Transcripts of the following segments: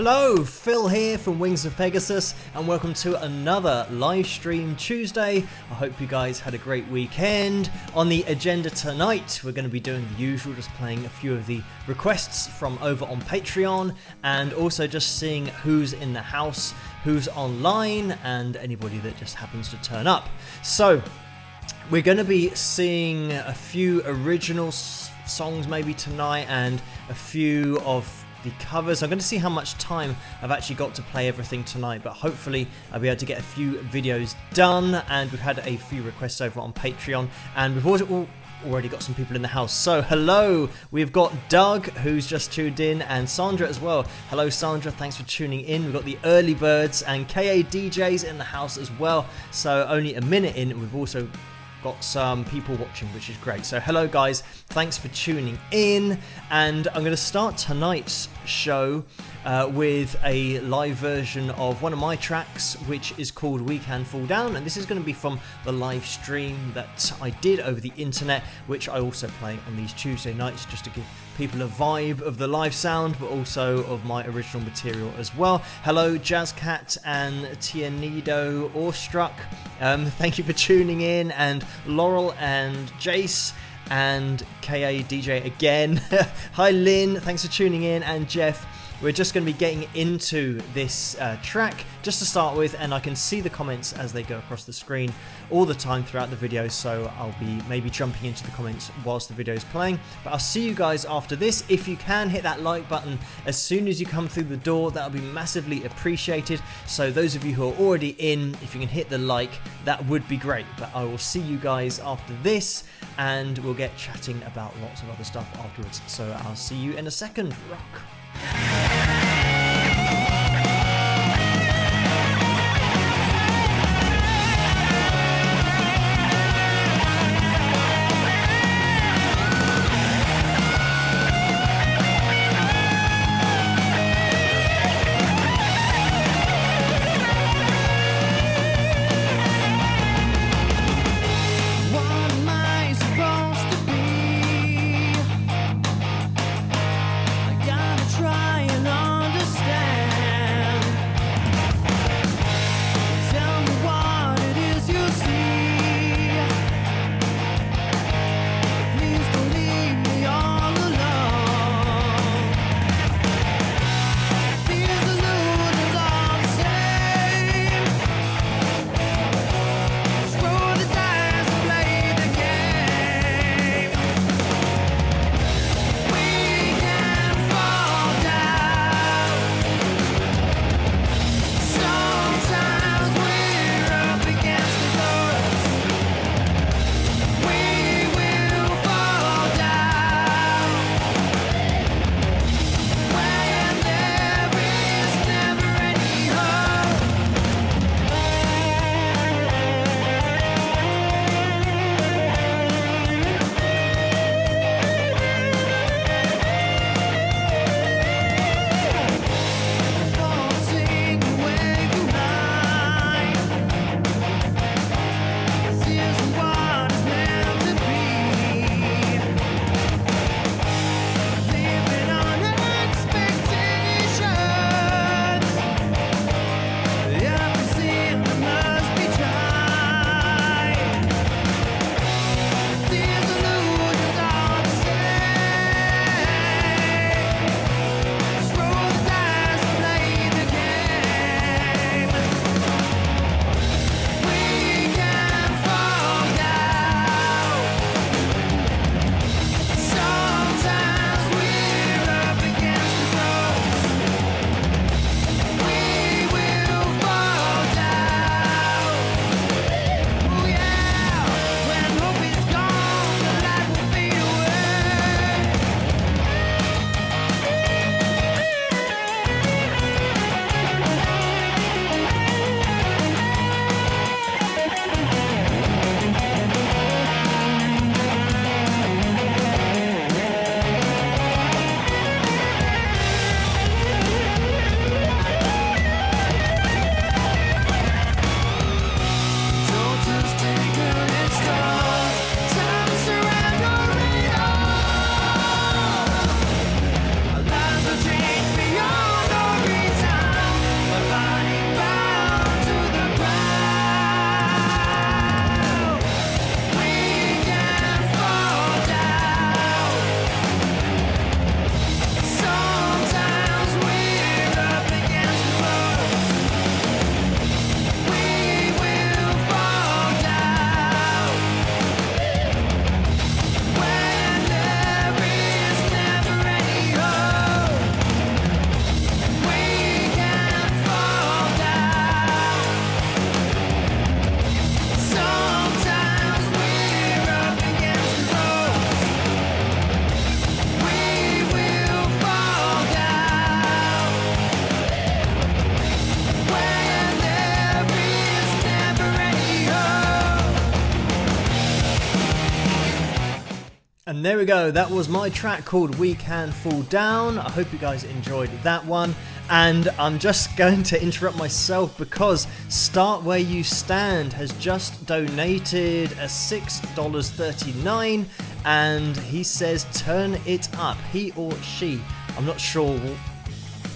Hello, Phil here from Wings of Pegasus, and welcome to another live stream Tuesday. I hope you guys had a great weekend. On the agenda tonight, we're going to be doing the usual, just playing a few of the requests from over on Patreon, and also just seeing who's in the house, who's online, and anybody that just happens to turn up. So, we're going to be seeing a few original songs maybe tonight, and a few of the covers. I'm going to see how much time I've actually got to play everything tonight, but hopefully I'll be able to get a few videos done. And we've had a few requests over on Patreon, and we've already got some people in the house. So hello, we've got Doug who's just tuned in, and Sandra as well. Hello Sandra, thanks for tuning in. We've got the early birds and KA DJs in the house as well. So only a minute in, we've also got some people watching, which is great. So hello guys, thanks for tuning in, and I'm going to start tonight's show with a live version of one of my tracks, which is called We Can Fall Down, and this is going to be from the live stream that I did over the internet, which I also play on these Tuesday nights, just to give people a vibe of the live sound, but also of my original material as well. Hello Jazzcat and Tianido Awestruck, thank you for tuning in, and Laurel and Jace and KA DJ again. Hi Lynn, thanks for tuning in, and Jeff. We're just going to be getting into this track just to start with, and I can see the comments as they go across the screen all the time throughout the video, so I'll be maybe jumping into the comments whilst the video is playing. But I'll see you guys after this. If you can, hit that like button as soon as you come through the door, that'll be massively appreciated. So those of you who are already in, if you can hit the like, that would be great. But I will see you guys after this, and we'll get chatting about lots of other stuff afterwards. So I'll see you in a second. Rock. Try and understand. And there we go, that was my track called We Can Fall Down. I hope you guys enjoyed that one. And I'm just going to interrupt myself because Start Where You Stand has just donated a $6.39 and he says turn it up, he or she. I'm not sure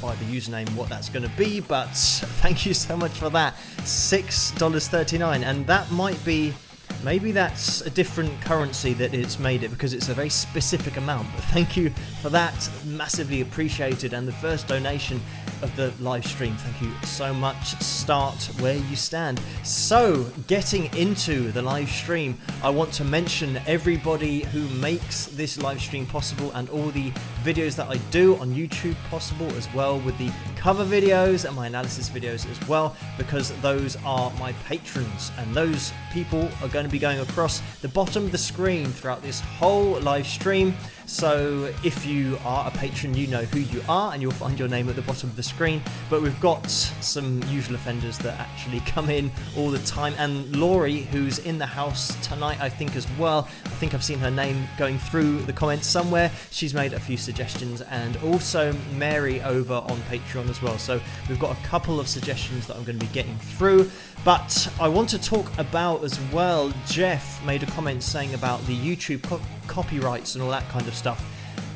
by the username what that's going to be, but thank you so much for that. $6.39, and that might be, maybe that's a different currency that it's made it because it's a very specific amount, but thank you for that, massively appreciated. And the first donation of the live stream, thank you so much. Start Where You Stand. So getting into the live stream, I want to mention everybody who makes this live stream possible and all the videos that I do on YouTube possible as well, with the cover videos and my analysis videos as well, because those are my patrons, and those people are going to be going across the bottom of the screen throughout this whole live stream. So if you are a patron, you know who you are and you'll find your name at the bottom of the screen. But we've got some usual offenders that actually come in all the time, and Laurie, who's in the house tonight I think as well, I think I've seen her name going through the comments somewhere. She's made a few suggestions, and also Mary over on Patreon as well. So we've got a couple of suggestions that I'm going to be getting through. But I want to talk about as well, Jeff made a comment saying about the YouTube copyrights and all that kind of stuff,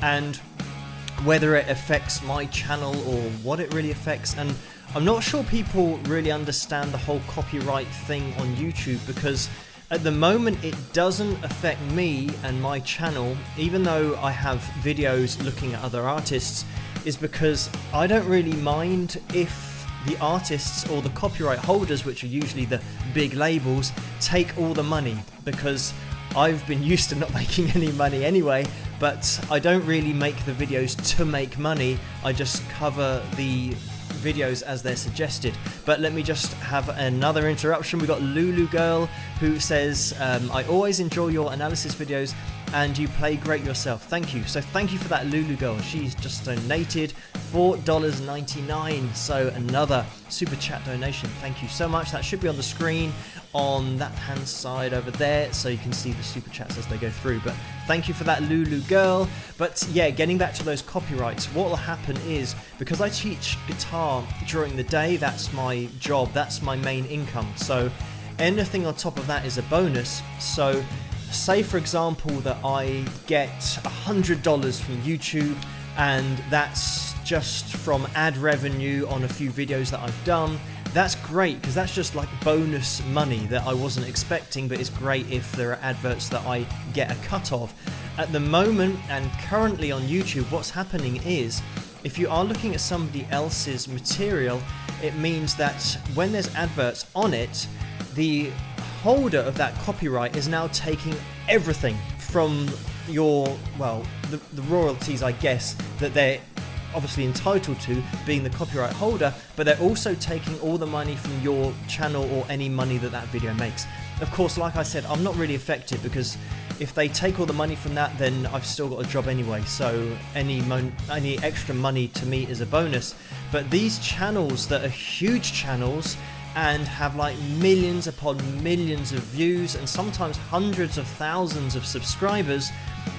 and whether it affects my channel or what it really affects. And I'm not sure people really understand the whole copyright thing on YouTube, because at the moment it doesn't affect me and my channel, even though I have videos looking at other artists, is because I don't really mind if the artists or the copyright holders, which are usually the big labels, take all the money, because I've been used to not making any money anyway. But I don't really make the videos to make money, I just cover the videos as they're suggested. But let me just have another interruption. We've got Lulu Girl who says, I always enjoy your analysis videos and you play great yourself. Thank you. So thank you for that, Lulu Girl. She's just donated $4.99. So another super chat donation. Thank you so much. That should be on the screen on that hand side over there, so you can see the super chats as they go through. But thank you for that, Lulu Girl. But yeah, getting back to those copyrights, what will happen is, because I teach guitar during the day, that's my job, that's my main income. So anything on top of that is a bonus. So say for example that I get $100 from YouTube, and that's just from ad revenue on a few videos that I've done. That's great, because that's just like bonus money that I wasn't expecting, but it's great if there are adverts that I get a cut of. At the moment and currently on YouTube, what's happening is, if you are looking at somebody else's material, it means that when there's adverts on it, the holder of that copyright is now taking everything from your, well, the royalties, I guess, that they're obviously entitled to, being the copyright holder, but they're also taking all the money from your channel or any money that that video makes. Of course, like I said, I'm not really affected, because if they take all the money from that, then I've still got a job anyway, so any extra money to me is a bonus. But these channels that are huge channels and have like millions upon millions of views and sometimes hundreds of thousands of subscribers,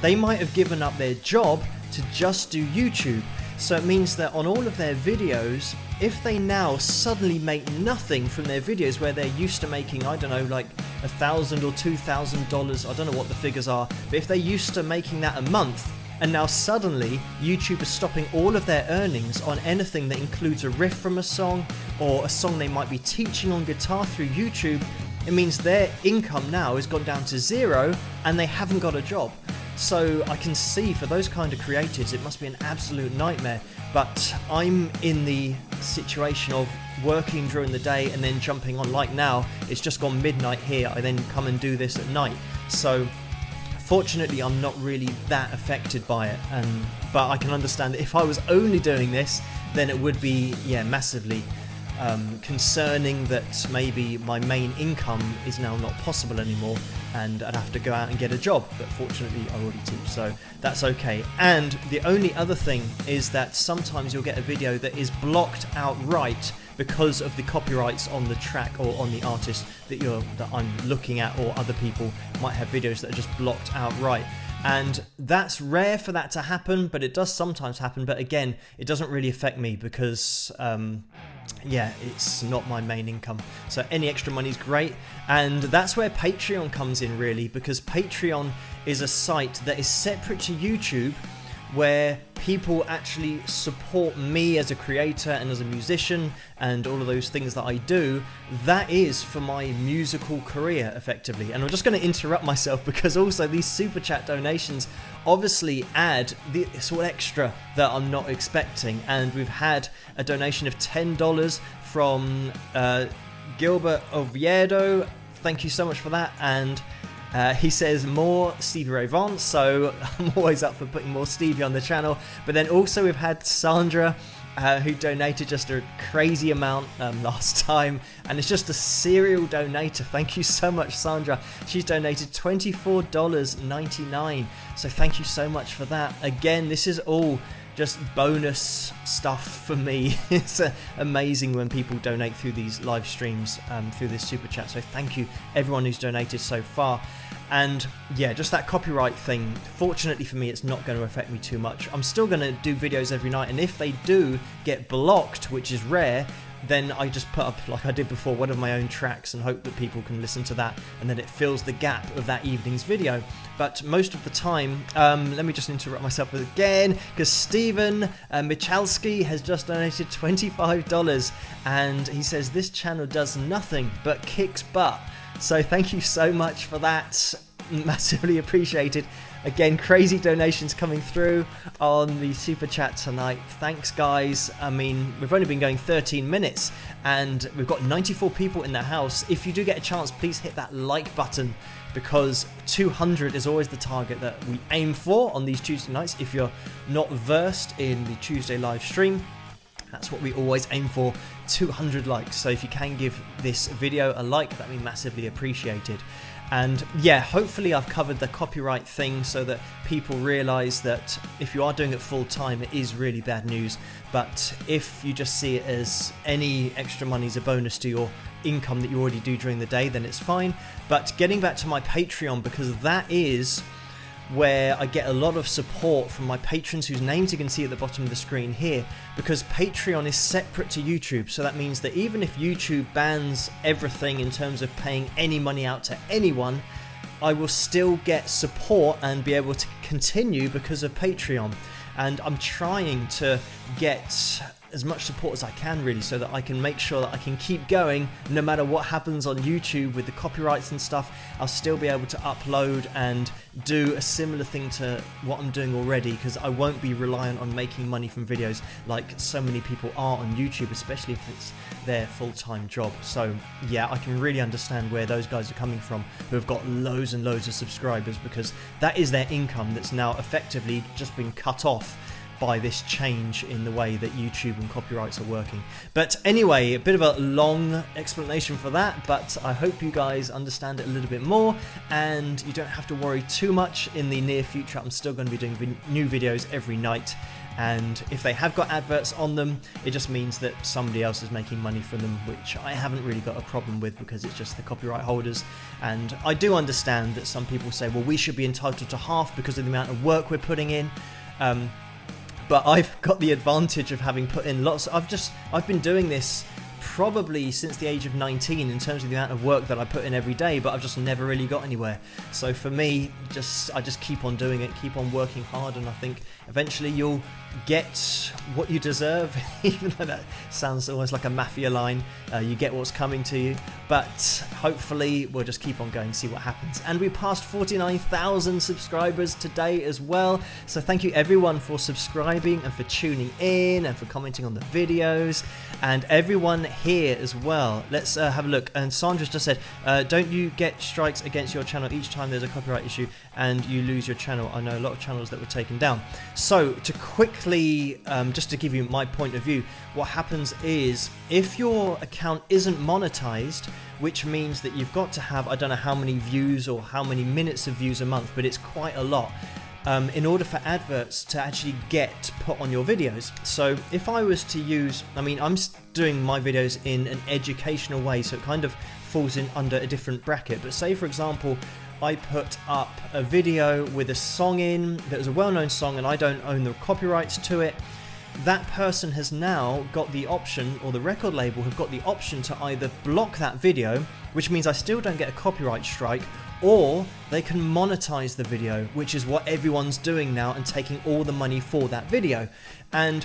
they might have given up their job to just do YouTube. So it means that on all of their videos, if they now suddenly make nothing from their videos where they're used to making, I don't know, like $1,000 or $2,000, I don't know what the figures are, but if they're used to making that a month, and now suddenly YouTube is stopping all of their earnings on anything that includes a riff from a song or a song they might be teaching on guitar through YouTube, it means their income now has gone down to zero and they haven't got a job. So I can see for those kind of creatives it must be an absolute nightmare. But I'm in the situation of working during the day and then jumping on, like now, it's just gone midnight here, I then come and do this at night. So fortunately I'm not really that affected by it, but I can understand that if I was only doing this, then it would be, yeah, massively concerning that maybe my main income is now not possible anymore and I'd have to go out and get a job. But fortunately I already teach, so that's okay. And the only other thing is that sometimes you'll get a video that is blocked outright because of the copyrights on the track or on the artist that I'm looking at, or other people might have videos that are just blocked outright. And that's rare for that to happen, but it does sometimes happen. But again, it doesn't really affect me because, yeah, it's not my main income. So any extra money is great. And that's where Patreon comes in, really, because Patreon is a site that is separate to YouTube, where people actually support me as a creator and as a musician and all of those things that I do. That is for my musical career, effectively. And I'm just going to interrupt myself because also these super chat donations obviously add this sort of extra that I'm not expecting. And we've had a donation of $10 from Gilbert Oviedo. Thank you so much for that. And he says more Stevie Ray Vaughan, so I'm always up for putting more Stevie on the channel. But then also we've had Sandra, who donated just a crazy amount last time, and it's just a serial donator. Thank you so much, Sandra. She's donated $24.99, so thank you so much for that. Again, this is all just bonus stuff for me. It's amazing when people donate through these live streams, through this super chat. So thank you everyone who's donated so far. And yeah, just that copyright thing, fortunately for me, it's not going to affect me too much. I'm still going to do videos every night, and if they do get blocked, which is rare, then I just put up, like I did before, one of my own tracks and hope that people can listen to that, and then it fills the gap of that evening's video. But most of the time, let me just interrupt myself again, because Stephen Michalski has just donated $25, and he says this channel does nothing but kicks butt. So thank you so much for that, massively appreciated. Again, crazy donations coming through on the super chat tonight. Thanks, guys. I mean, we've only been going 13 minutes and we've got 94 people in the house. If you do get a chance, please hit that like button, because 200 is always the target that we aim for on these Tuesday nights. If you're not versed in the Tuesday live stream, that's what we always aim for, 200 likes. So if you can give this video a like, that'd be massively appreciated. And yeah, hopefully I've covered the copyright thing so that people realize that if you are doing it full time, it is really bad news. But if you just see it as any extra money is a bonus to your income that you already do during the day, then it's fine. But getting back to my Patreon, because that is where I get a lot of support from my patrons whose names you can see at the bottom of the screen here, because Patreon is separate to YouTube. So that means that even if YouTube bans everything in terms of paying any money out to anyone, I will still get support and be able to continue because of Patreon. And I'm trying to get as much support as I can, really, so that I can make sure that I can keep going no matter what happens on YouTube with the copyrights and stuff. I'll still be able to upload and do a similar thing to what I'm doing already, because I won't be reliant on making money from videos like so many people are on YouTube, especially if it's their full-time job. So yeah, I can really understand where those guys are coming from who have got loads and loads of subscribers, because that is their income that's now effectively just been cut off by this change in the way that YouTube and copyrights are working. But anyway, a bit of a long explanation for that, but I hope you guys understand it a little bit more and you don't have to worry too much in the near future. I'm still going to be doing new videos every night, and if they have got adverts on them, it just means that somebody else is making money from them, which I haven't really got a problem with, because it's just the copyright holders. And I do understand that some people say, well, we should be entitled to half because of the amount of work we're putting in. But I've got the advantage of having put in lots. I've been doing this probably since the age of 19 in terms of the amount of work that I put in every day, but I've just never really got anywhere. So for me, I just keep on doing it, keep on working hard, and I think eventually you'll get what you deserve, even though that sounds almost like a mafia line. You get what's coming to you, but hopefully we'll just keep on going, see what happens. And we passed 49,000 subscribers today as well, so thank you everyone for subscribing and for tuning in and for commenting on the videos, and everyone here as well. Let's have a look. And Sandra's just said, don't you get strikes against your channel each time there's a copyright issue and you lose your channel? I know a lot of channels that were taken down. So to quickly, just to give you my point of view, what happens is if your account isn't monetized, which means that you've got to have, I don't know how many views or how many minutes of views a month, but it's quite a lot, in order for adverts to actually get put on your videos. So if I was to use, I mean, I'm doing my videos in an educational way, so it kind of falls in under a different bracket, but say for example I put up a video with a song in that was a well-known song and I don't own the copyrights to it, that person has now got the option, or the record label have got the option, to either block that video, which means I still don't get a copyright strike, or they can monetize the video, which is what everyone's doing now and taking all the money for that video. And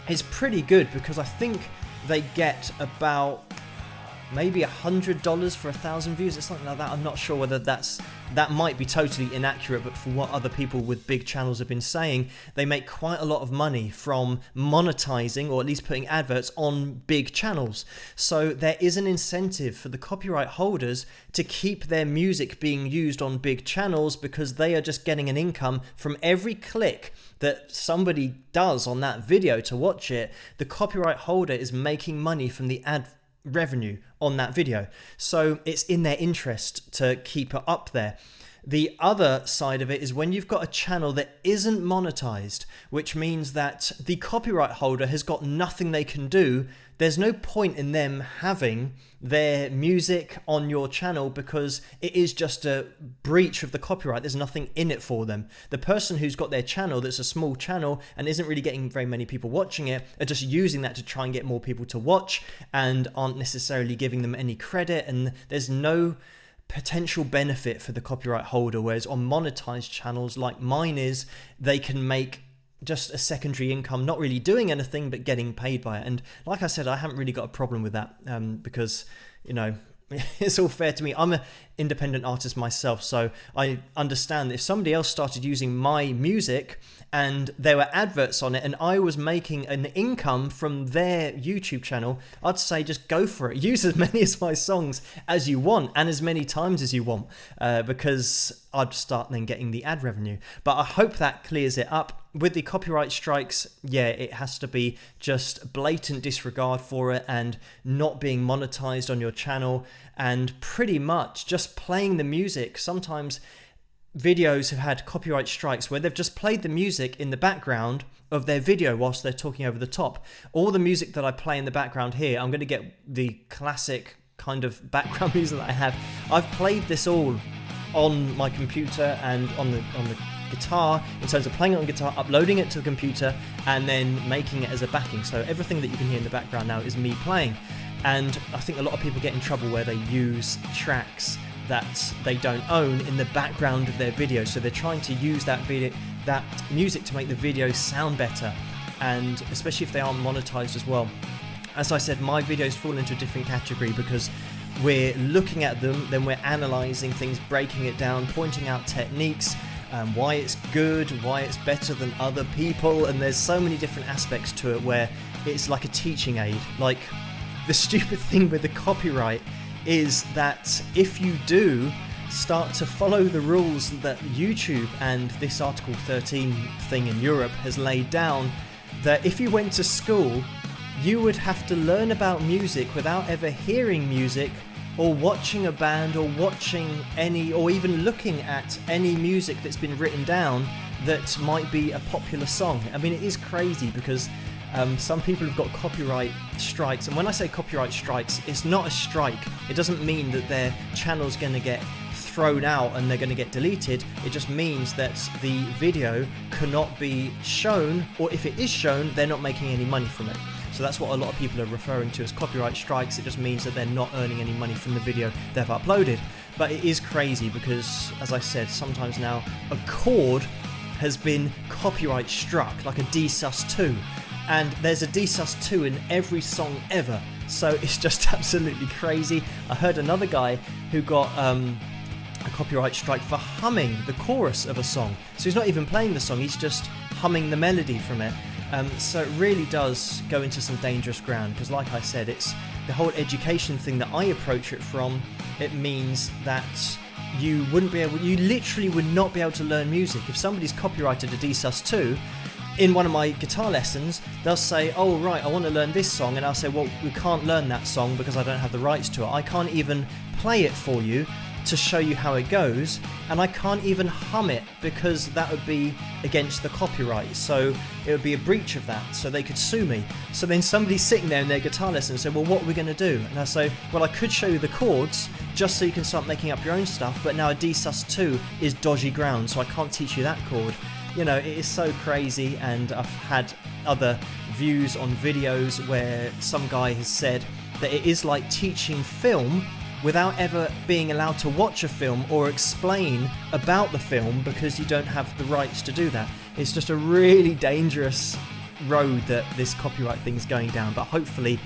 it's pretty good because I think they get about maybe $100 for 1,000 views or something like that. I'm not sure whether that might be totally inaccurate, but from what other people with big channels have been saying, they make quite a lot of money from monetizing, or at least putting adverts on big channels. So there is an incentive for the copyright holders to keep their music being used on big channels, because they are just getting an income from every click that somebody does on that video to watch it. The copyright holder is making money from the ad revenue on that video, so it's in their interest to keep it up there. The other side of it is when you've got a channel that isn't monetized, which means that the copyright holder has got nothing they can do. There's no point in them having their music on your channel because it is just a breach of the copyright. There's nothing in it for them. The person who's got their channel that's a small channel and isn't really getting very many people watching it are just using that to try and get more people to watch and aren't necessarily giving them any credit, and there's no potential benefit for the copyright holder. Whereas on monetized channels like mine is, they can make just a secondary income, not really doing anything but getting paid by it. And like I said, I haven't really got a problem with that because, you know, it's all fair to me. I'm an independent artist myself, so I understand that if somebody else started using my music and there were adverts on it and I was making an income from their YouTube channel, I'd say just go for it. Use as many of my songs as you want and as many times as you want, because I'd start then getting the ad revenue. But I hope that clears it up. With the copyright strikes, yeah, it has to be just blatant disregard for it and not being monetized on your channel, and pretty much just playing the music. Sometimes videos have had copyright strikes where they've just played the music in the background of their video whilst they're talking over the top. All the music that I play in the background here, I'm going to get the classic kind of background music that I have. I've played this all on my computer and on the guitar, in terms of playing it on guitar, uploading it to the computer, and then making it as a backing. So everything that you can hear in the background now is me playing. And I think a lot of people get in trouble where they use tracks that they don't own in the background of their video. So they're trying to use that music to make the video sound better, and especially if they aren't monetized as well. As I said, my videos fall into a different category because we're looking at them, then we're analyzing things, breaking it down, pointing out techniques, why it's good, why it's better than other people, and there's so many different aspects to it where it's like a teaching aid. Like, the stupid thing with the copyright is that if you do start to follow the rules that YouTube and this Article 13 thing in Europe has laid down, that if you went to school, you would have to learn about music without ever hearing music or watching a band or watching any, or even looking at any music that's been written down that might be a popular song. I mean, it is crazy because some people have got copyright strikes, and when I say copyright strikes, it's not a strike. It doesn't mean that their channel's going to get thrown out and they're going to get deleted. It just means that the video cannot be shown, or if it is shown, they're not making any money from it. So that's what a lot of people are referring to as copyright strikes. It just means that they're not earning any money from the video they've uploaded. But it is crazy because, as I said, sometimes now a chord has been copyright struck, like a D-sus2. And there's a D-sus2 in every song ever. So it's just absolutely crazy. I heard another guy who got a copyright strike for humming the chorus of a song. So he's not even playing the song, he's just humming the melody from it. So it really does go into some dangerous ground because, like I said, it's the whole education thing that I approach it from. It means that you literally would not be able to learn music. If somebody's copyrighted a D-sus2, in one of my guitar lessons, they'll say, oh right, I want to learn this song, and I'll say, well, we can't learn that song because I don't have the rights to it. I can't even play it for you to show you how it goes, and I can't even hum it because that would be against the copyright, so it would be a breach of that, so they could sue me. So then somebody's sitting there in their guitar lesson and say, well, what are we going to do? And I say, well, I could show you the chords just so you can start making up your own stuff, but now a D sus2 is dodgy ground, so I can't teach you that chord. You know, it is so crazy, and I've had other views on videos where some guy has said that it is like teaching film without ever being allowed to watch a film or explain about the film because you don't have the rights to do that. It's just a really dangerous road that this copyright thing's going down, but hopefully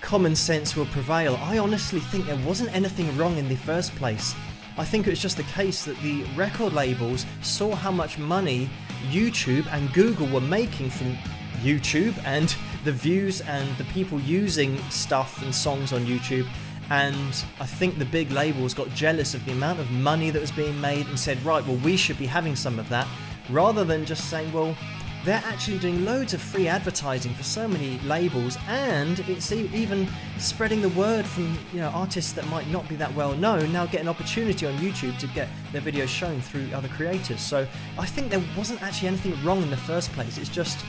common sense will prevail. I honestly think there wasn't anything wrong in the first place. I think it was just the case that the record labels saw how much money YouTube and Google were making from YouTube and the views and the people using stuff and songs on YouTube, and I think the big labels got jealous of the amount of money that was being made and said, right, well, we should be having some of that, rather than just saying, well, they're actually doing loads of free advertising for so many labels, and it's even spreading the word from, you know, artists that might not be that well known now get an opportunity on YouTube to get their videos shown through other creators. So I think there wasn't actually anything wrong in the first place. It's just,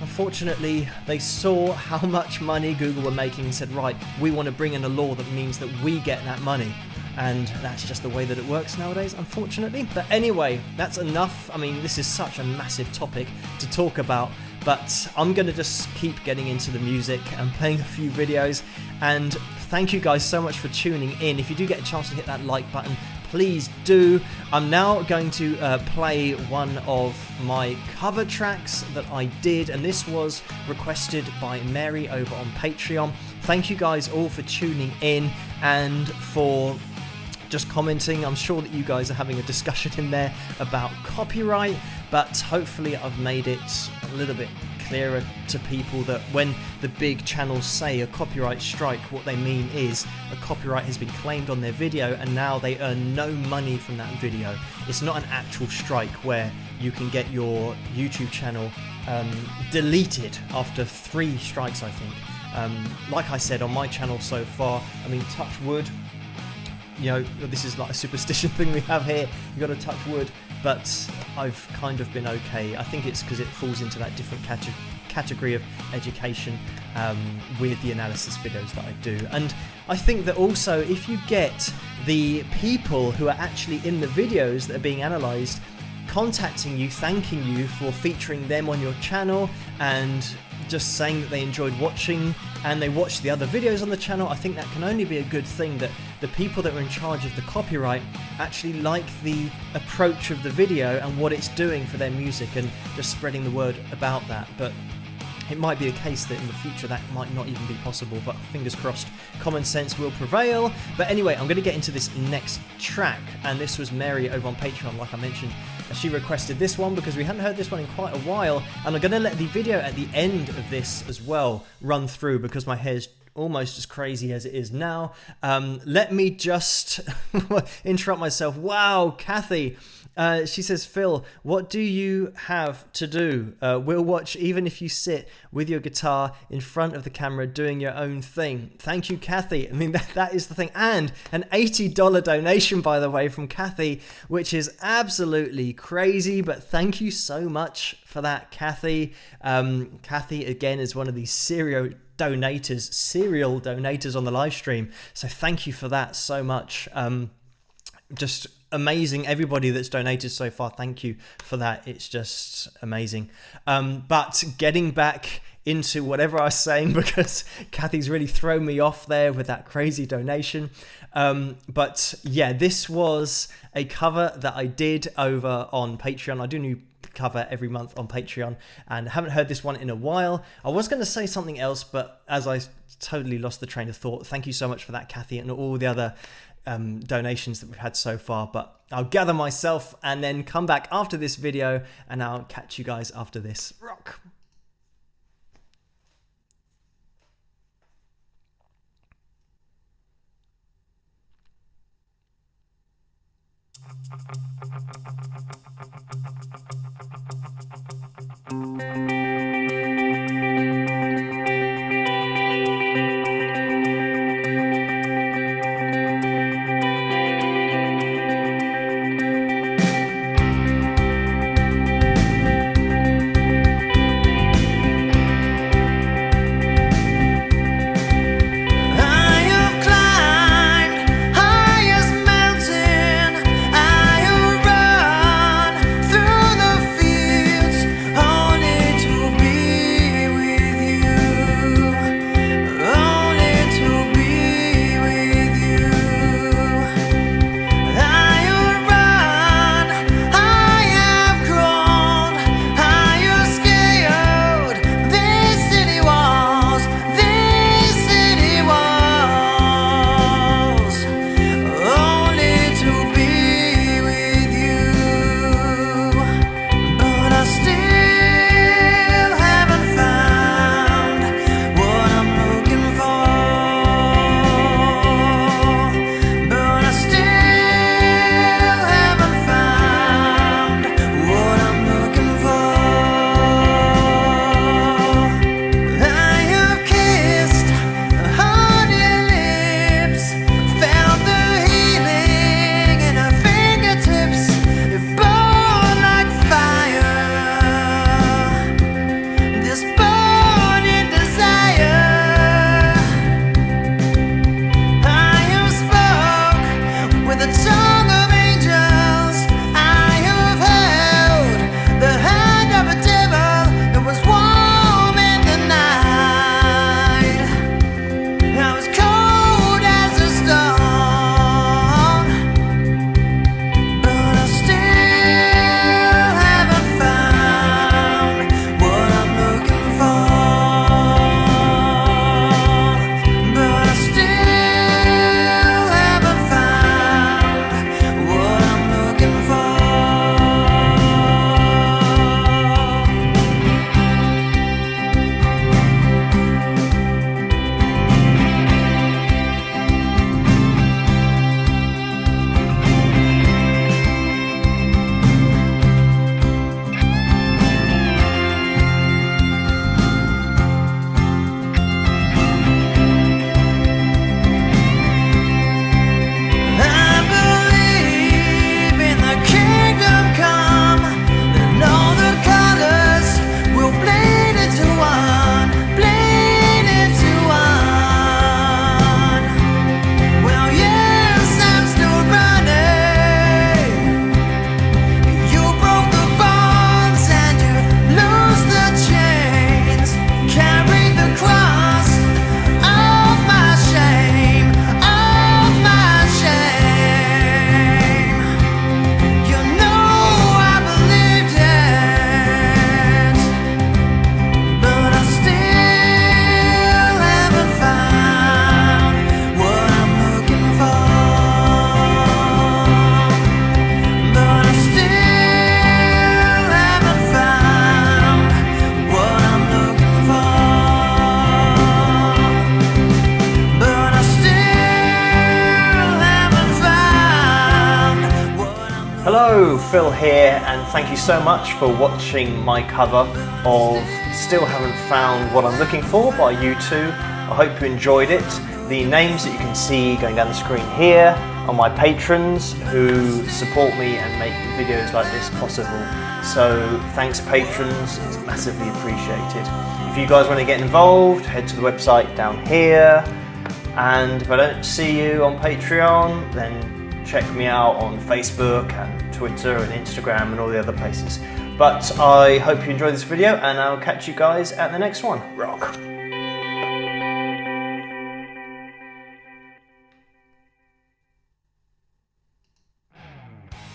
unfortunately, they saw how much money Google were making and said, right, we want to bring in a law that means that we get that money. And that's just the way that it works nowadays, unfortunately. But anyway, that's enough. I mean, this is such a massive topic to talk about, but I'm going to just keep getting into the music and playing a few videos. And thank you guys so much for tuning in. If you do get a chance to hit that like button, please do. I'm now going to play one of my cover tracks that I did, and this was requested by Mary over on Patreon. Thank you guys all for tuning in and for just commenting. I'm sure that you guys are having a discussion in there about copyright, but hopefully I've made it a little bit clearer to people that when the big channels say a copyright strike, what they mean is a copyright has been claimed on their video and now they earn no money from that video. It's not an actual strike where you can get your YouTube channel deleted after 3 strikes, I think. Like I said, on my channel so far, I mean, touch wood, you know, this is like a superstition thing we have here, you got to touch wood, but I've kind of been okay. I think it's because it falls into that different category of education with the analysis videos that I do. And I think that also if you get the people who are actually in the videos that are being analysed contacting you, thanking you for featuring them on your channel and just saying that they enjoyed watching and they watched the other videos on the channel, I think that can only be a good thing, that the people that are in charge of the copyright actually like the approach of the video and what it's doing for their music and just spreading the word about that. But it might be a case that in the future that might not even be possible, but fingers crossed common sense will prevail. But anyway, I'm going to get into this next track, and this was Mary over on Patreon, like I mentioned. She requested this one because we hadn't heard this one in quite a while, and I'm going to let the video at the end of this as well run through because my hair's almost as crazy as it is now. Let me just interrupt myself. Wow, Kathy. She says, Phil, what do you have to do? We'll watch even if you sit with your guitar in front of the camera doing your own thing. Thank you, Kathy. I mean, that is the thing. And an $80 donation, by the way, from Kathy, which is absolutely crazy. But thank you so much for that, Kathy. Kathy, again, is one of these serial donators on the live stream. So thank you for that so much. Just amazing, everybody that's donated so far, thank you for that. It's just amazing. But getting back into whatever I was saying, because Kathy's really thrown me off there with that crazy donation. But yeah, this was a cover that I did over on Patreon. I do new cover every month on Patreon and haven't heard this one in a while. I was going to say something else, but as I totally lost the train of thought, thank you so much for that, Kathy, and all the other donations that we've had so far. But I'll gather myself and then come back after this video and I'll catch you guys after this. Rock. Hello, Phil here, and thank you so much for watching my cover of Still Haven't Found What I'm Looking For by U2. I hope you enjoyed it. The names that you can see going down the screen here are my patrons who support me and make videos like this possible. So thanks patrons, it's massively appreciated. If you guys want to get involved, head to the website down here, and if I don't see you on Patreon, then check me out on Facebook and Twitter and Instagram and all the other places. But I hope you enjoyed this video, and I'll catch you guys at the next one. Rock!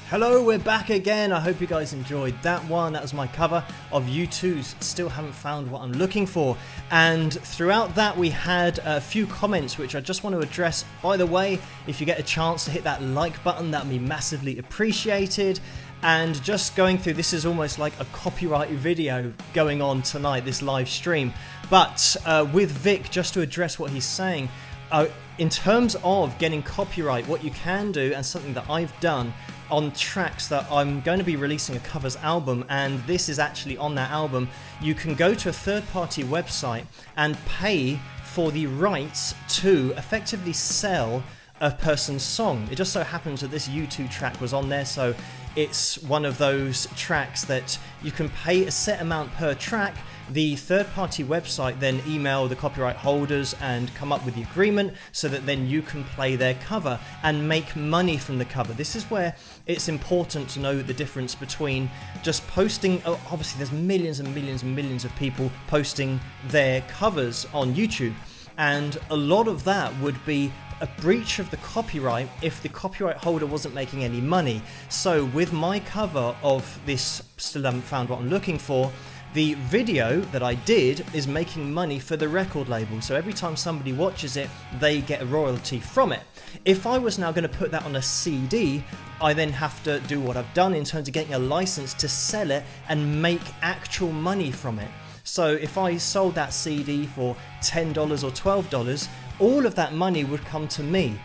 Hello, we're back again. I hope you guys enjoyed that one. That was my cover of U2's Still Haven't Found What I'm Looking For. And throughout that we had a few comments which I just want to address. By the way, if you get a chance to hit that like button, that would be massively appreciated. And just going through, this is almost like a copyright video going on tonight, this live stream. But with Vic, just to address what he's saying, in terms of getting copyright, what you can do, and something that I've done on tracks that I'm going to be releasing a covers album, and this is actually on that album, you can go to a third-party website and pay for the rights to effectively sell a person's song. It just so happens that this U2 track was on there, so it's one of those tracks that you can pay a set amount per track. The third-party website then email the copyright holders and come up with the agreement so that then you can play their cover and make money from the cover. This is where it's important to know the difference between just posting. Obviously there's millions and millions and millions of people posting their covers on YouTube, and a lot of that would be a breach of the copyright if the copyright holder wasn't making any money. So with my cover of this Still Haven't Found What I'm Looking For, the video that I did is making money for the record label. So every time somebody watches it, they get a royalty from it. If I was now going to put that on a CD, I then have to do what I've done in terms of getting a license to sell it and make actual money from it. So if I sold that CD for $10 or $12, all of that money would come to me.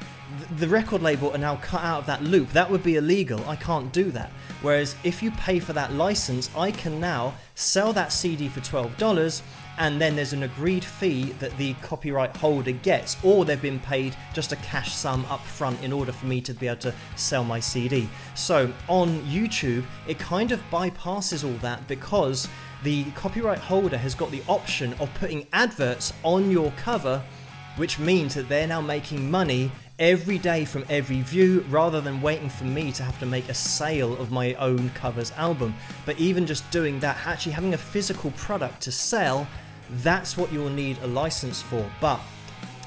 The record label are now cut out of that loop. That would be illegal. I can't do that. Whereas if you pay for that license, I can now sell that CD for $12, and then there's an agreed fee that the copyright holder gets, or they've been paid just a cash sum up front in order for me to be able to sell my CD. So on YouTube, it kind of bypasses all that because the copyright holder has got the option of putting adverts on your cover, which means that they're now making money every day from every view, rather than waiting for me to have to make a sale of my own covers album. But even just doing that, actually having a physical product to sell, that's what you'll need a license for. But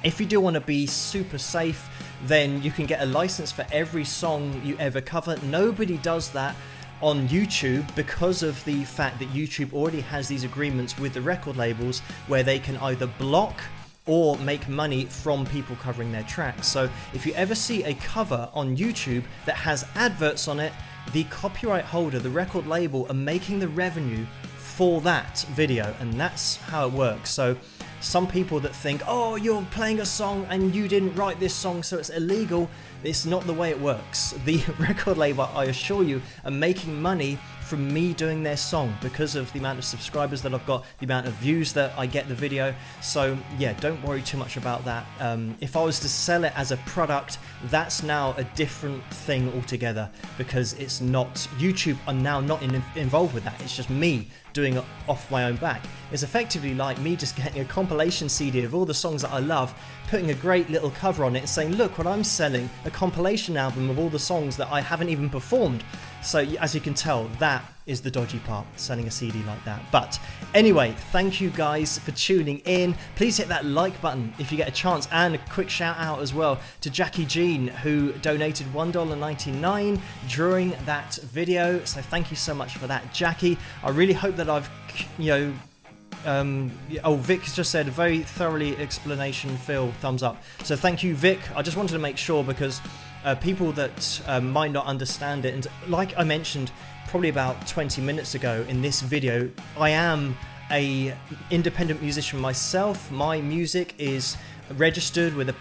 if you do want to be super safe, then you can get a license for every song you ever cover. Nobody does that on YouTube because of the fact that YouTube already has these agreements with the record labels where they can either block or make money from people covering their tracks. So if you ever see a cover on YouTube that has adverts on it, the copyright holder, the record label, are making the revenue for that video, and that's how it works. So some people that think, oh, you're playing a song and you didn't write this song so it's illegal, it's not the way it works. The record label, I assure you, are making money from me doing their song because of the amount of subscribers that I've got, the amount of views that I get the video. So yeah, don't worry too much about that. If I was to sell it as a product, that's now a different thing altogether, because it's not, YouTube are now not involved with that. It's just me doing it off my own back. It's effectively like me just getting a compilation CD of all the songs that I love, putting a great little cover on it and saying, look what I'm selling, a compilation album of all the songs that I haven't even performed. So as you can tell, that is the dodgy part, selling a CD like that. But anyway, thank you guys for tuning in. Please hit that like button if you get a chance, and a quick shout out as well to Jackie Jean, who donated $1.99 during that video. So thank you so much for that, Jackie. I really hope that I've, Vic just said, very thoroughly explanation, Phil, thumbs up. So thank you, Vic. I just wanted to make sure, because people that might not understand it, and like I mentioned probably about 20 minutes ago in this video, I am a independent musician myself. My music is registered with a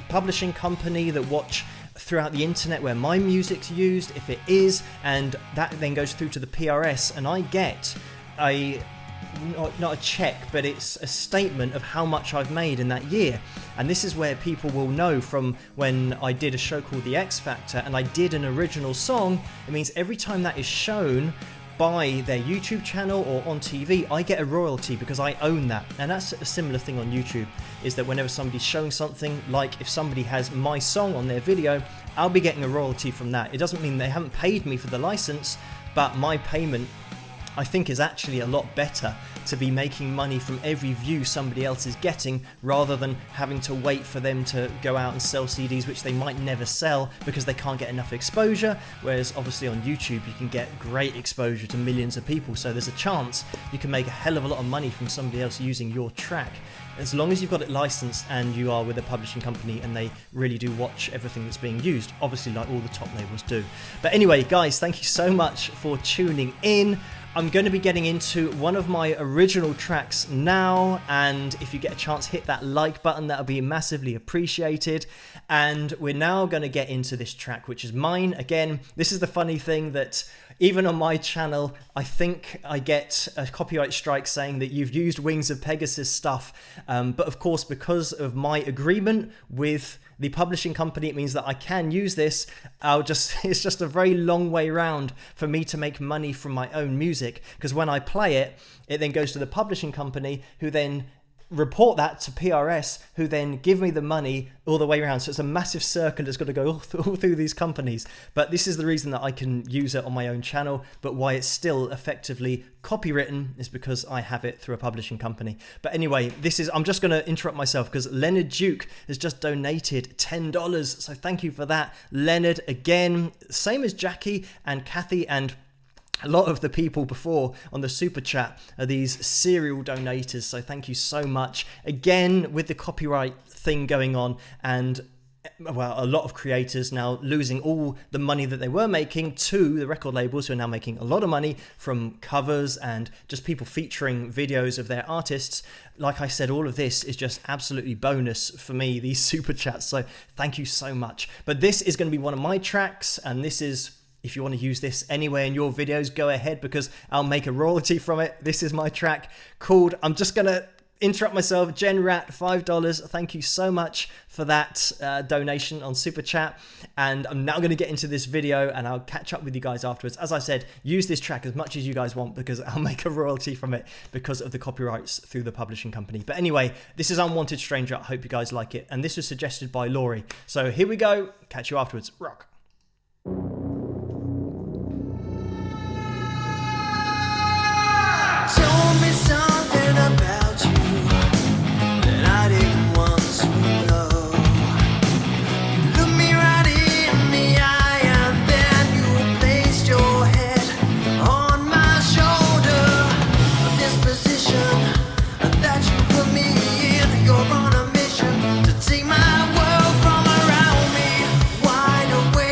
publishing company that watch throughout the internet where my music's used, if it is, and that then goes through to the PRS, and I get not a check, but it's a statement of how much I've made in that year. And this is where people will know from when I did a show called The X Factor and I did an original song. It means every time that is shown by their YouTube channel or on TV, I get a royalty because I own that. And that's a similar thing on YouTube, is that whenever somebody's showing something, like if somebody has my song on their video, I'll be getting a royalty from that. It doesn't mean they haven't paid me for the license, but my payment, I think, is actually a lot better to be making money from every view somebody else is getting, rather than having to wait for them to go out and sell CDs which they might never sell because they can't get enough exposure. Whereas obviously on YouTube you can get great exposure to millions of people, so there's a chance you can make a hell of a lot of money from somebody else using your track, as long as you've got it licensed and you are with a publishing company and they really do watch everything that's being used, obviously like all the top labels do. But anyway, guys, thank you so much for tuning in. I'm going to be getting into one of my original tracks now, and if you get a chance, hit that like button, that'll be massively appreciated. And we're now going to get into this track, which is mine. Again, this is the funny thing, that even on my channel, I think I get a copyright strike saying that you've used Wings of Pegasus stuff. But of course, because of my agreement with the publishing company, it means that I can use this. It's just a very long way round for me to make money from my own music, because when I play it, it then goes to the publishing company, who then report that to PRS, who then give me the money all the way around. So it's a massive circle that's got to go all through these companies. But this is the reason that I can use it on my own channel, but why it's still effectively copywritten is because I have it through a publishing company. But anyway, I'm just going to interrupt myself because Leonard Duke has just donated $10. So thank you for that, Leonard. Again, same as Jackie and Kathy and a lot of the people before on the super chat are these serial donators, so thank you so much. Again, with the copyright thing going on, and well, a lot of creators now losing all the money that they were making to the record labels, who are now making a lot of money from covers and just people featuring videos of their artists. Like I said, all of this is just absolutely bonus for me, these super chats, so thank you so much. But this is going to be one of my tracks, and this is, if you want to use this anywhere in your videos, go ahead, because I'll make a royalty from it. This is my track called, I'm just going to interrupt myself, GenRat, $5. Thank you so much for that donation on Super Chat. And I'm now going to get into this video, and I'll catch up with you guys afterwards. As I said, use this track as much as you guys want, because I'll make a royalty from it because of the copyrights through the publishing company. But anyway, this is Unwanted Stranger. I hope you guys like it. And this was suggested by Laurie. So here we go. Catch you afterwards. Rock. Told me something about you that I didn't want to know. You looked me right in the eye, and then you placed your head on my shoulder. This position that you put me in, you're on a mission to take my world from around me. Wide awake.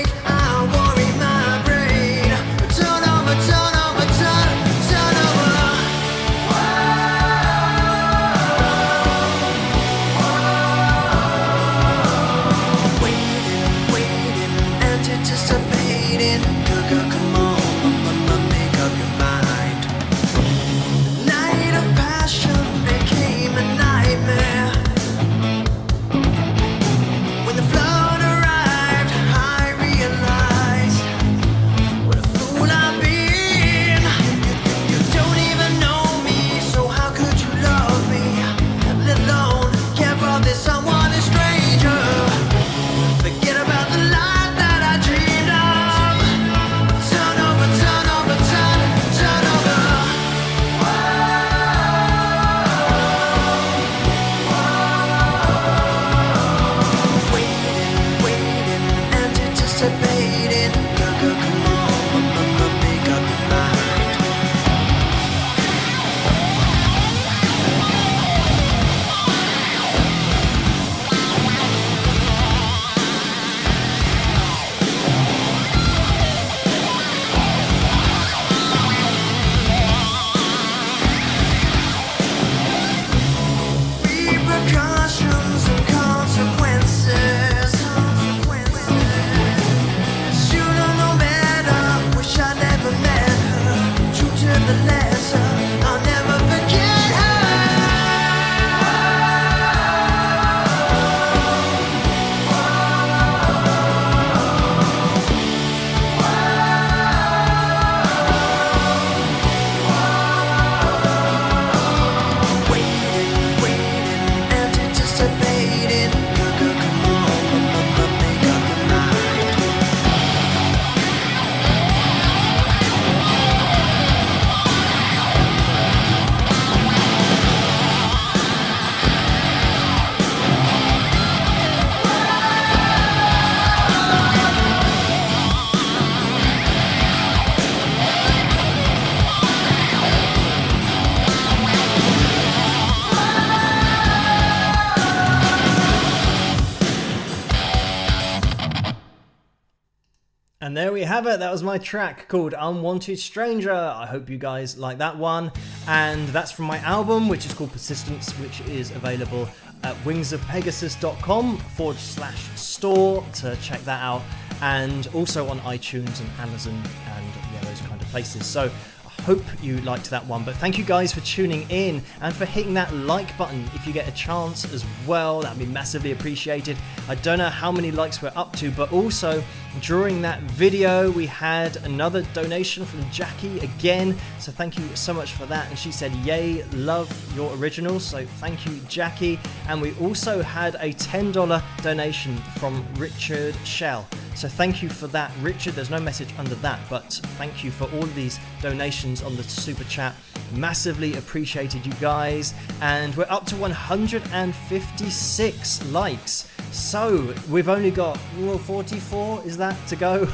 And there we have it. That was my track called Unwanted Stranger. I hope you guys like that one. And that's from my album, which is called Persistence, which is available at wingsofpegasus.com/store to check that out. And also on iTunes and Amazon and those kind of places. So I hope you liked that one. But thank you guys for tuning in and for hitting that like button if you get a chance as well. That'd be massively appreciated. I don't know how many likes we're up to, but also during that video we had another donation from Jackie again, so thank you so much for that. And she said, yay, love your originals, so thank you, Jackie. And we also had a $10 donation from Richard Shell, so thank you for that, Richard. There's no message under that, but thank you for all of these donations on the super chat. Massively appreciated, you guys. And we're up to 156 likes. So we've only got 44, is that, to go?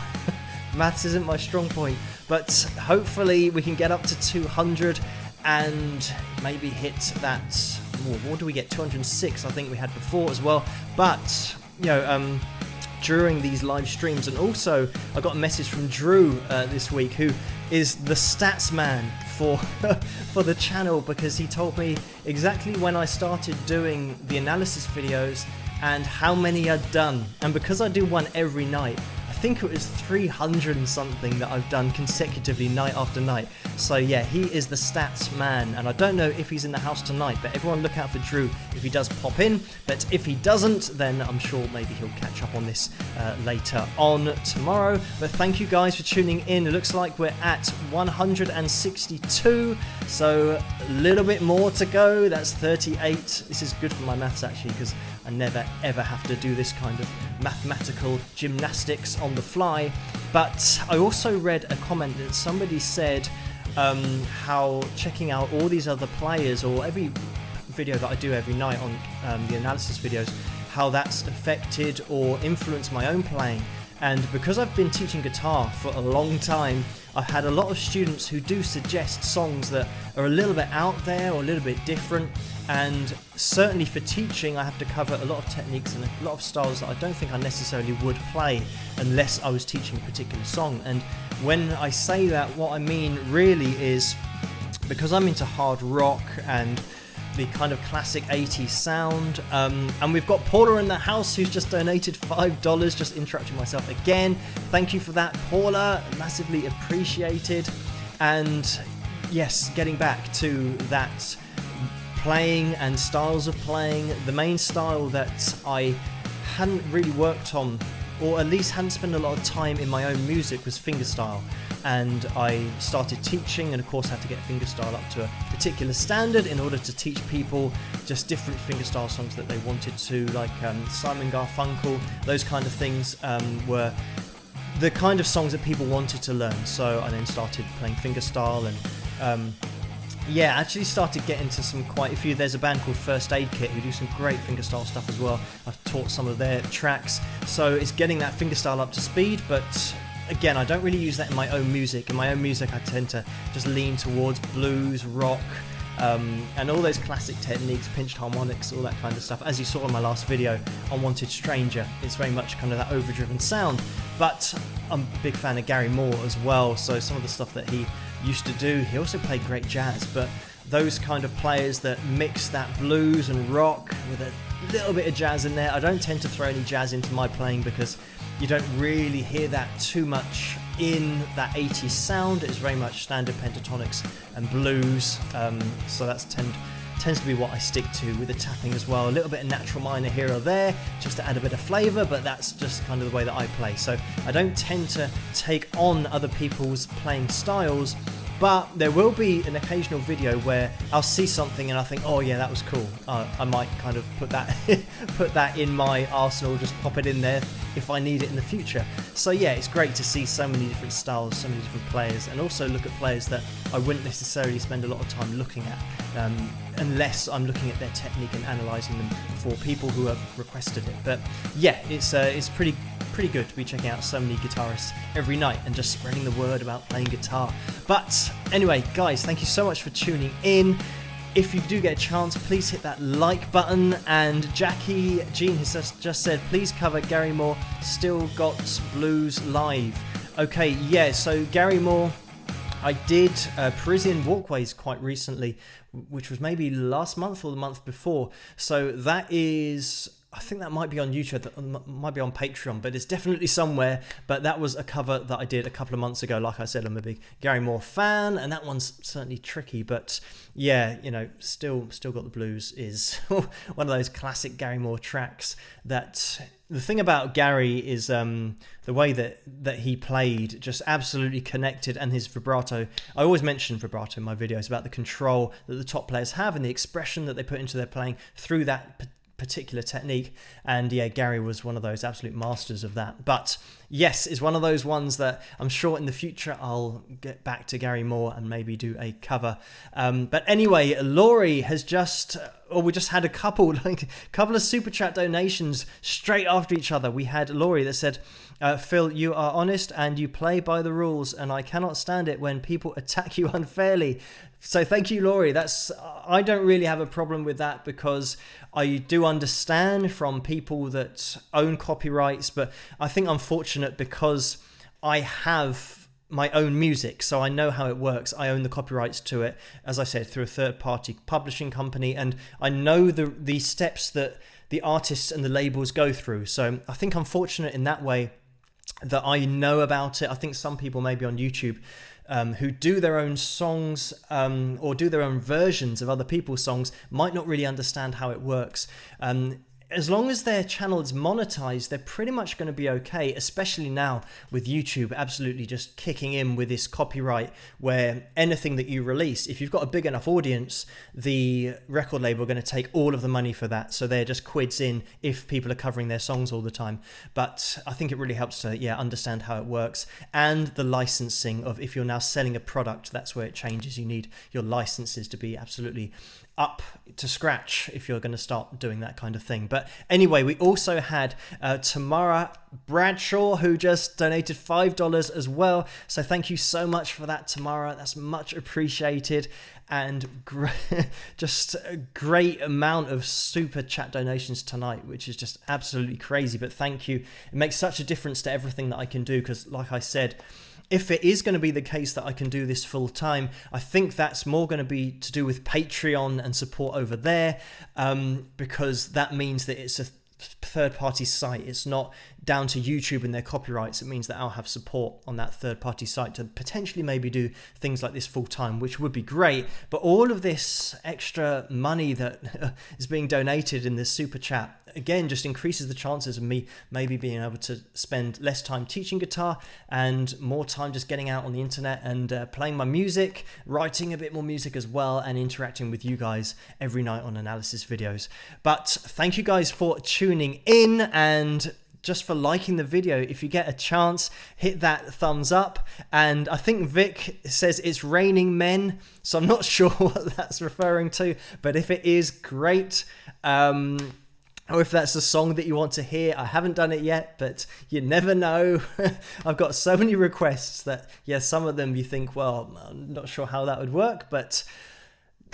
Maths isn't my strong point, but hopefully we can get up to 200 and maybe hit that. What do we get? 206 I think we had before as well. But during these live streams, and also I got a message from Drew this week, who is the stats man for the channel, because he told me exactly when I started doing the analysis videos and how many I'd done. And because I do one every night, I think it was 300 and something that I've done consecutively night after night. So yeah, he is the stats man, and I don't know if he's in the house tonight, but everyone look out for Drew if he does pop in. But if he doesn't, then I'm sure maybe he'll catch up on this later on tomorrow. But thank you guys for tuning in. It looks like we're at 162, so a little bit more to go. That's 38. This is good for my maths actually, because I never ever have to do this kind of mathematical gymnastics on the fly. But I also read a comment that somebody said how checking out all these other players, or every video that I do every night on the analysis videos, how that's affected or influenced my own playing. And because I've been teaching guitar for a long time, I've had a lot of students who do suggest songs that are a little bit out there or a little bit different. And certainly for teaching, I have to cover a lot of techniques and a lot of styles that I don't think I necessarily would play unless I was teaching a particular song. And when I say that, what I mean really is, because I'm into hard rock and the kind of classic 80s sound, and we've got Paula in the house who's just donated $5, just interrupting myself again. Thank you for that, Paula, massively appreciated. And yes, getting back to that playing and styles of playing, the main style that I hadn't really worked on, or at least hadn't spent a lot of time in my own music, was fingerstyle. And I started teaching, and of course had to get fingerstyle up to a particular standard in order to teach people just different fingerstyle songs that they wanted to, like Simon Garfunkel. Those kind of things were the kind of songs that people wanted to learn. So I then started playing fingerstyle, and yeah, actually started getting to quite a few. There's a band called First Aid Kit who do some great fingerstyle stuff as well. I've taught some of their tracks, so it's getting that fingerstyle up to speed. But again, I don't really use that in my own music. In my own music, I tend to just lean towards blues, rock, and all those classic techniques, pinched harmonics, all that kind of stuff. As you saw in my last video, Unwanted Stranger, it's very much kind of that overdriven sound. But I'm a big fan of Gary Moore as well, so some of the stuff that he used to do, he also played great jazz, but those kind of players that mix that blues and rock with a little bit of jazz in there. I don't tend to throw any jazz into my playing because you don't really hear that too much in that 80s sound. It's very much standard pentatonics and blues, so that's tends to be what I stick to, with the tapping as well. A little bit of natural minor here or there just to add a bit of flavour, but that's just kind of the way that I play. So I don't tend to take on other people's playing styles, but there will be an occasional video where I'll see something and I think, oh yeah, that was cool. I might kind of put that in my arsenal, just pop it in there if I need it in the future. So yeah, it's great to see so many different styles, so many different players, and also look at players that I wouldn't necessarily spend a lot of time looking at, unless I'm looking at their technique and analysing them for people who have requested it. But yeah, it's pretty good to be checking out so many guitarists every night and just spreading the word about playing guitar. But anyway, guys, thank you so much for tuning in. If you do get a chance, please hit that like button. And Jackie Jean has just said, please cover Gary Moore Still Got Blues live. Okay, yeah, so Gary Moore, I did Parisian Walkways quite recently, which was maybe last month or the month before. So that is, I think that might be on YouTube, might be on Patreon, but it's definitely somewhere. But that was a cover that I did a couple of months ago. Like I said, I'm a big Gary Moore fan, and that one's certainly tricky. But yeah, you know, still got the blues is one of those classic Gary Moore tracks. That the thing about Gary is the way that he played just absolutely connected, and his vibrato. I always mention vibrato in my videos about the control that the top players have and the expression that they put into their playing through that particular technique. And yeah, Gary was one of those absolute masters of that. But yes, is one of those ones that I'm sure in the future I'll get back to Gary Moore and maybe do a cover. But anyway, Laurie has just, we just had a couple of super chat donations straight after each other. We had Laurie that said, Phil, you are honest and you play by the rules, and I cannot stand it when people attack you unfairly. So thank you, Laurie. I don't really have a problem with that, because I do understand from people that own copyrights, but I think I'm fortunate because I have my own music, so I know how it works. I own the copyrights to it, as I said, through a third-party publishing company, and I know the steps that the artists and the labels go through. So I think I'm fortunate in that way that I know about it. I think some people maybe on YouTube who do their own songs or do their own versions of other people's songs might not really understand how it works. As long as their channel is monetized, they're pretty much going to be okay, especially now with YouTube absolutely just kicking in with this copyright, where anything that you release, if you've got a big enough audience, the record label are going to take all of the money for that. So they're just quids in if people are covering their songs all the time. But I think it really helps to understand how it works, and the licensing of, if you're now selling a product, that's where it changes. You need your licenses to be absolutely up to scratch if you're going to start doing that kind of thing. But anyway, we also had Tamara Bradshaw, who just donated $5 as well. So thank you so much for that, Tamara. That's much appreciated. And just a great amount of super chat donations tonight, which is just absolutely crazy. But thank you. It makes such a difference to everything that I can do, because like I said, if it is going to be the case that I can do this full time, I think that's more going to be to do with Patreon and support over there, because that means that it's a third-party site. It's not down to YouTube and their copyrights. It means that I'll have support on that third-party site to potentially maybe do things like this full-time, which would be great. But all of this extra money that is being donated in this super chat, again, just increases the chances of me maybe being able to spend less time teaching guitar and more time just getting out on the internet and playing my music, writing a bit more music as well, and interacting with you guys every night on analysis videos. But thank you guys for tuning in, and just for liking the video. If you get a chance, hit that thumbs up. And I think Vic says it's raining men, so I'm not sure what that's referring to, but if it is, great. Or if that's a song that you want to hear. I haven't done it yet, but you never know. I've got so many requests that, some of them you think, well, I'm not sure how that would work, but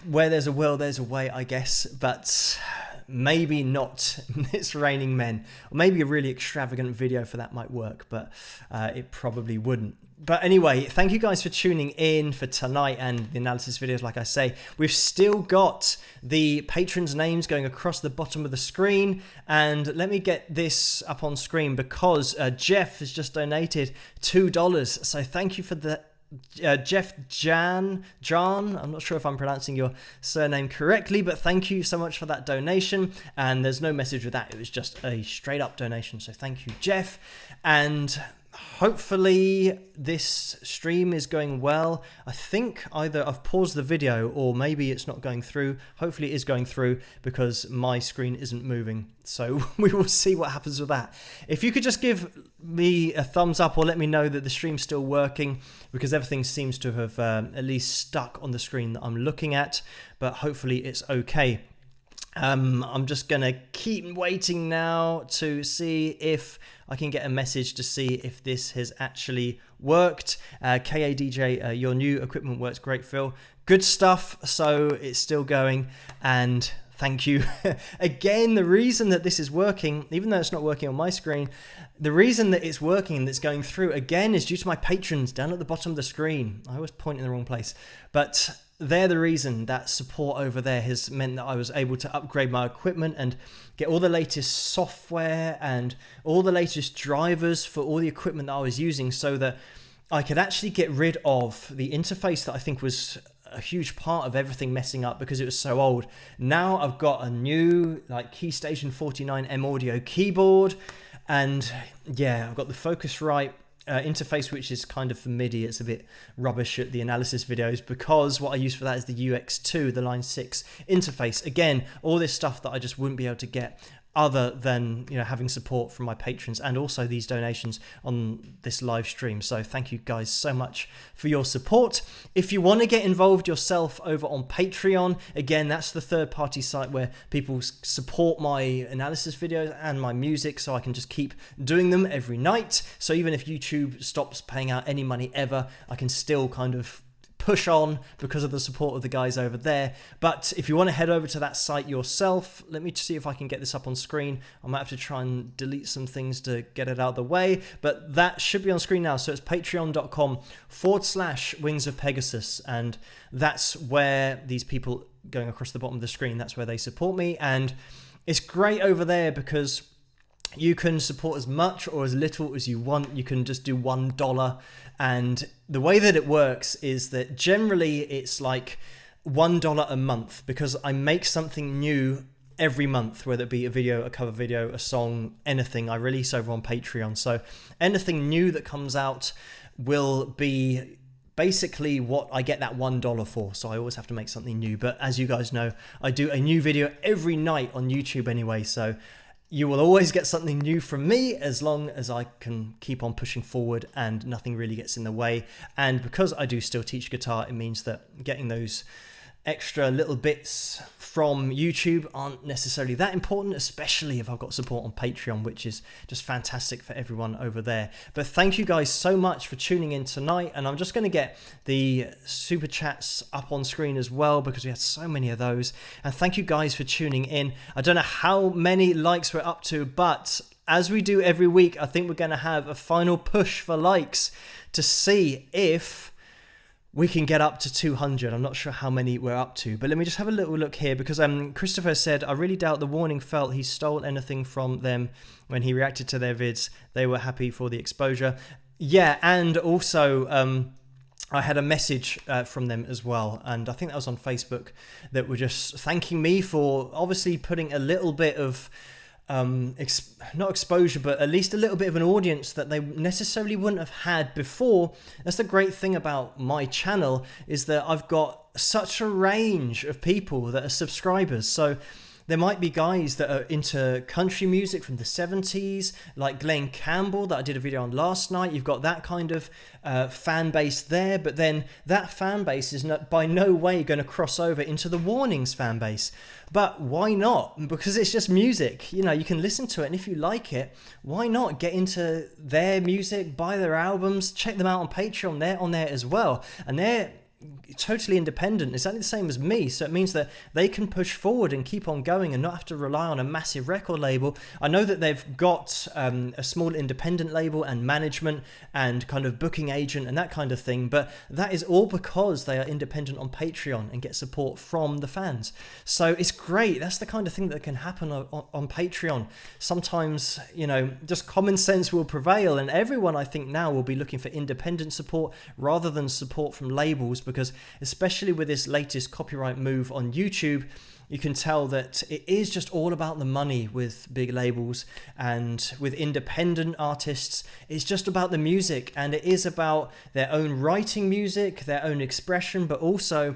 where there's a will, there's a way, I guess. But maybe not It's Raining Men. Or maybe a really extravagant video for that might work, but it probably wouldn't. But anyway, thank you guys for tuning in for tonight and the analysis videos. Like I say, we've still got the patrons' names going across the bottom of the screen. And let me get this up on screen, because Jeff has just donated $2. So thank you for the Jeff John, I'm not sure if I'm pronouncing your surname correctly, but thank you so much for that donation. And there's no message with that, it was just a straight up donation, so thank you, Jeff. And hopefully this stream is going well. I think either I've paused the video or maybe it's not going through. Hopefully it is going through, because my screen isn't moving. So we will see what happens with that. If you could just give me a thumbs up or let me know that the stream's still working, because everything seems to have at least stuck on the screen that I'm looking at, but hopefully it's okay. I'm just going to keep waiting now to see if I can get a message to see if this has actually worked. KADJ, your new equipment works great, Phil. Good stuff. So it's still going. And thank you. Again, the reason that this is working, even though it's not working on my screen, the reason that it's working and it's going through again is due to my patrons down at the bottom of the screen. I always point in the wrong place, but they're the reason. That support over there has meant that I was able to upgrade my equipment and get all the latest software and all the latest drivers for all the equipment that I was using, so that I could actually get rid of the interface that I think was a huge part of everything messing up because it was so old. Now I've got a new like Keystation 49M audio keyboard, and yeah, I've got the Focusrite interface, which is kind of for MIDI. It's a bit rubbish at the analysis videos because what I use for that is the UX2, the Line 6 interface. Again, all this stuff that I just wouldn't be able to get other than, you know, having support from my patrons and also these donations on this live stream. So thank you guys so much for your support. If you want to get involved yourself over on Patreon, again, that's the third party site where people support my analysis videos and my music, so I can just keep doing them every night. So even if YouTube stops paying out any money ever, I can still kind of push on because of the support of the guys over there. But if you want to head over to that site yourself, let me see if I can get this up on screen. I might have to try and delete some things to get it out of the way, but that should be on screen now. So it's patreon.com/Wings of Pegasus, and that's where these people going across the bottom of the screen, that's where they support me. And it's great over there because you can support as much or as little as you want. You can just do $1. And the way that it works is that generally it's like $1 a month, because I make something new every month, whether it be a video, a cover video, a song, anything I release over on Patreon. So anything new that comes out will be basically what I get that $1 for. So I always have to make something new. But as you guys know, I do a new video every night on YouTube anyway. So you will always get something new from me as long as I can keep on pushing forward and nothing really gets in the way. And because I do still teach guitar, it means that getting those extra little bits from YouTube aren't necessarily that important, especially if I've got support on Patreon, which is just fantastic for everyone over there. But thank you guys so much for tuning in tonight, and I'm just going to get the super chats up on screen as well because we had so many of those. And thank you guys for tuning in. I don't know how many likes we're up to, but as we do every week, I think we're going to have a final push for likes to see if we can get up to 200. I'm not sure how many we're up to, but let me just have a little look here, because Christopher said, I really doubt the Warning felt he stole anything from them when he reacted to their vids. They were happy for the exposure. Yeah, and also I had a message from them as well, and I think that was on Facebook, that were just thanking me for obviously putting a little bit of not exposure, but at least a little bit of an audience that they necessarily wouldn't have had before. That's the great thing about my channel, is that I've got such a range of people that are subscribers. So there might be guys that are into country music from the 70s, like Glenn Campbell that I did a video on last night. You've got that kind of fan base there, but then that fan base is not by no way going to cross over into the Warnings fan base. But why not? Because it's just music. You know, you can listen to it, and if you like it, why not get into their music, buy their albums, check them out on Patreon. They're on there as well, and they're totally independent, exactly the same as me. So it means that they can push forward and keep on going and not have to rely on a massive record label. I know that they've got a small independent label and management and kind of booking agent and that kind of thing, but that is all because they are independent on Patreon and get support from the fans. So it's great. That's the kind of thing that can happen on Patreon. Sometimes, you know, just common sense will prevail, and everyone, I think, now will be looking for independent support rather than support from labels, because especially with this latest copyright move on YouTube, you can tell that it is just all about the money with big labels, and with independent artists, it's just about the music, and it is about their own writing music, their own expression, but also,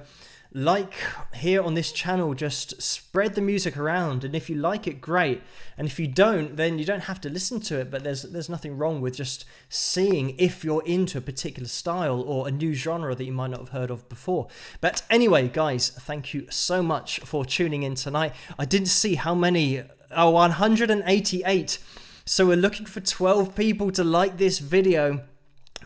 like here on this channel, just spread the music around, and if you like it, great, and if you don't, then you don't have to listen to it. But there's nothing wrong with just seeing if you're into a particular style or a new genre that you might not have heard of before. But anyway, guys, thank you so much for tuning in tonight. I didn't see how many. 188. So we're looking for 12 people to like this video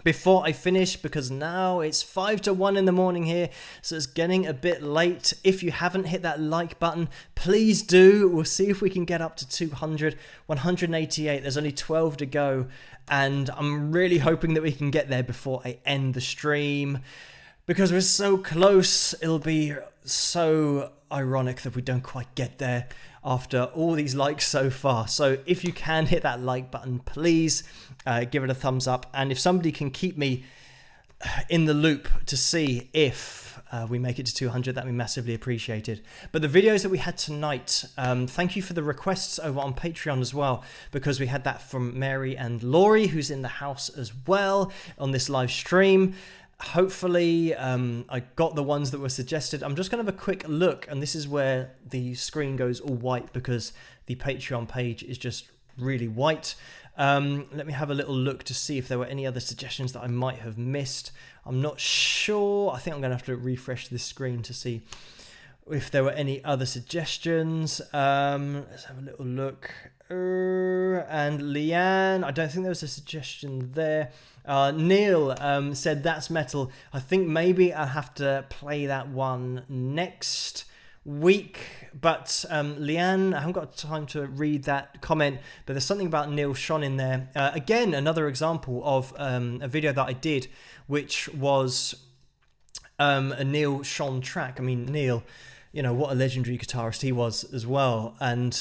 before I finish, because now it's 5 to 1 in the morning here, so it's getting a bit late. If you haven't hit that like button, please do. We'll see if we can get up to 200, 188. There's only 12 to go, and I'm really hoping that we can get there before I end the stream, because we're so close. It'll be so ironic that we don't quite get there after all these likes so far. So if you can hit that like button, please give it a thumbs up. And if somebody can keep me in the loop to see if we make it to 200, that'd be massively appreciated. But the videos that we had tonight, thank you for the requests over on Patreon as well, because we had that from Mary and Laurie, who's in the house as well on this live stream. Hopefully I got the ones that were suggested. I'm just going to have a quick look, and this is where the screen goes all white because the Patreon page is just really white. Let me have a little look to see if there were any other suggestions that I might have missed. I'm not sure. I think I'm going to have to refresh this screen to see if there were any other suggestions. Let's have a little look. And Leanne, I don't think there was a suggestion there. Neil said that's metal. I think maybe I'll have to play that one next week. But Leanne, I haven't got time to read that comment, but there's something about Neil Sean in there. Again, another example of a video that I did, which was a Neil Sean track. I mean, Neil, you know, what a legendary guitarist he was as well. And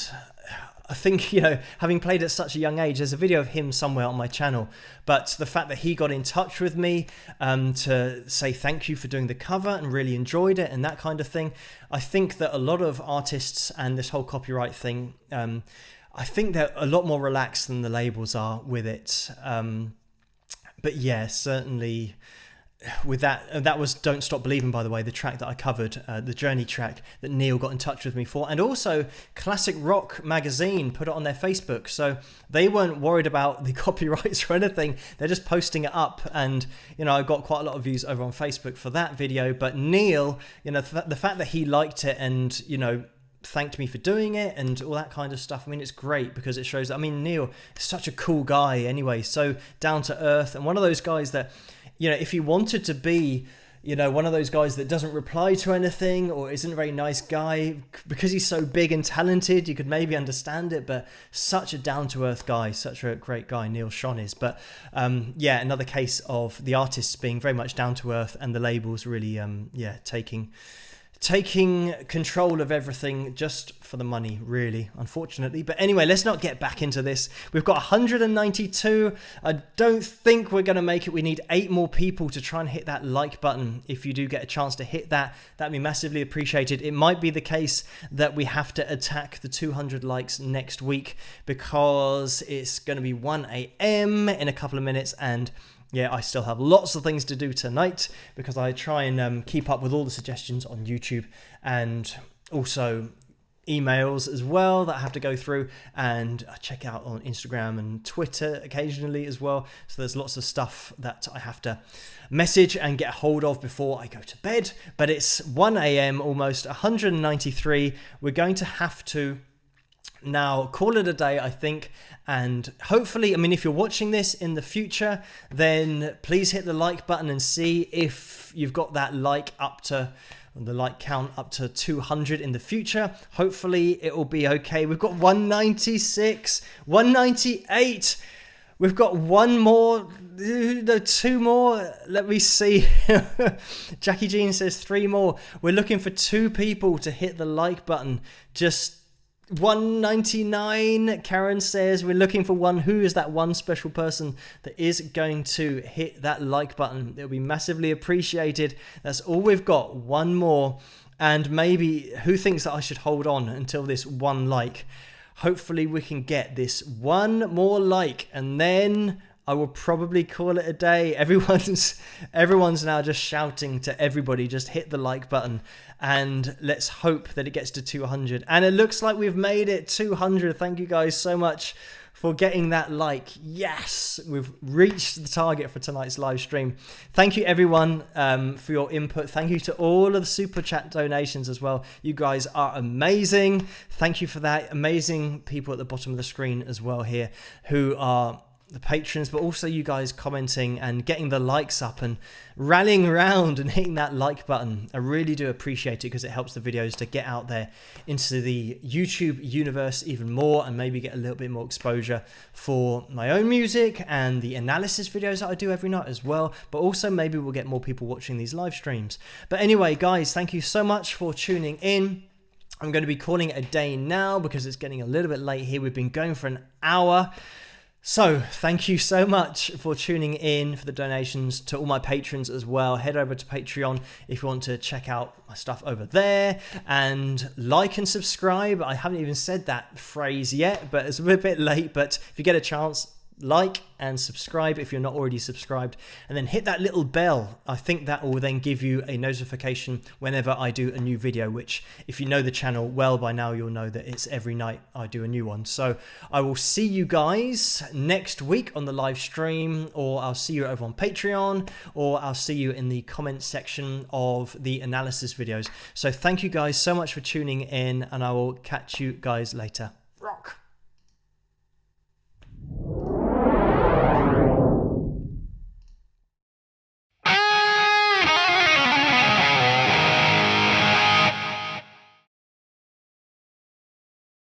I think, you know, having played at such a young age, there's a video of him somewhere on my channel, but the fact that he got in touch with me to say thank you for doing the cover and really enjoyed it and that kind of thing. I think that a lot of artists and this whole copyright thing, I think they're a lot more relaxed than the labels are with it. But yeah, certainly with that was Don't Stop Believing, by the way, the track that I covered, the Journey track that Neil got in touch with me for. And also Classic Rock magazine put it on their Facebook, so they weren't worried about the copyrights or anything. They're just posting it up, and you know, I got quite a lot of views over on Facebook for that video. But Neil, you know, the fact that he liked it and, you know, thanked me for doing it and all that kind of stuff, I mean, it's great because it shows that, I mean, Neil is such a cool guy anyway, so down to earth, and one of those guys that, you know, if he wanted to be, you know, one of those guys that doesn't reply to anything or isn't a very nice guy, because he's so big and talented, you could maybe understand it, but such a down-to-earth guy, such a great guy, Neil Sean is. But yeah, another case of the artists being very much down-to-earth and the labels really, yeah, taking control of everything just for the money, really, unfortunately. But anyway, let's not get back into this. We've got 192. I don't think we're going to make it. We need 8 more people to try and hit that like button. If you do get a chance to hit that, that'd be massively appreciated. It might be the case that we have to attack the 200 likes next week, because it's going to be 1 a.m. in a couple of minutes, and yeah, I still have lots of things to do tonight because I try and keep up with all the suggestions on YouTube, and also emails as well that I have to go through, and I check out on Instagram and Twitter occasionally as well. So there's lots of stuff that I have to message and get a hold of before I go to bed. But it's 1 a.m. almost, 193. We're going to have to now call it a day, I think, and hopefully, I mean, if you're watching this in the future, then please hit the like button and see if you've got that like up to the like count up to 200 in the future. Hopefully it will be okay. We've got 196, 198. We've got one more, no, 2 more. Let me see. Jackie Jean says 3 more. We're looking for 2 people to hit the like button. Just 199. Karen says we're looking for one. Who is that one special person that is going to hit that like button? It'll be massively appreciated. That's all we've got. 1 more. And maybe who thinks that I should hold on until this 1 like? Hopefully we can get this 1 more like, and then I will probably call it a day. Everyone's now just shouting to everybody, just hit the like button, and let's hope that it gets to 200. And it looks like we've made it 200. Thank you guys so much for getting that like. Yes, we've reached the target for tonight's live stream. Thank you everyone for your input. Thank you to all of the super chat donations as well. You guys are amazing. Thank you for that. Amazing people at the bottom of the screen as well here who are the patrons, but also you guys commenting and getting the likes up and rallying around and hitting that like button. I really do appreciate it because it helps the videos to get out there into the YouTube universe even more and maybe get a little bit more exposure for my own music and the analysis videos that I do every night as well. But also maybe we'll get more people watching these live streams. But anyway, guys, thank you so much for tuning in. I'm going to be calling it a day now because it's getting a little bit late here. We've been going for an hour. So thank you so much for tuning in, for the donations, to all my patrons as well. Head over to Patreon if you want to check out my stuff over there, and like and subscribe. I haven't even said that phrase yet, but it's a bit late. But if you get a chance, like and subscribe if you're not already subscribed, and then hit that little bell. I think that will then give you a notification whenever I do a new video, which if you know the channel well by now, you'll know that it's every night I do a new one. So I will see you guys next week on the live stream, or I'll see you over on Patreon, or I'll see you in the comments section of the analysis videos. So thank you guys so much for tuning in, and I will catch you guys later.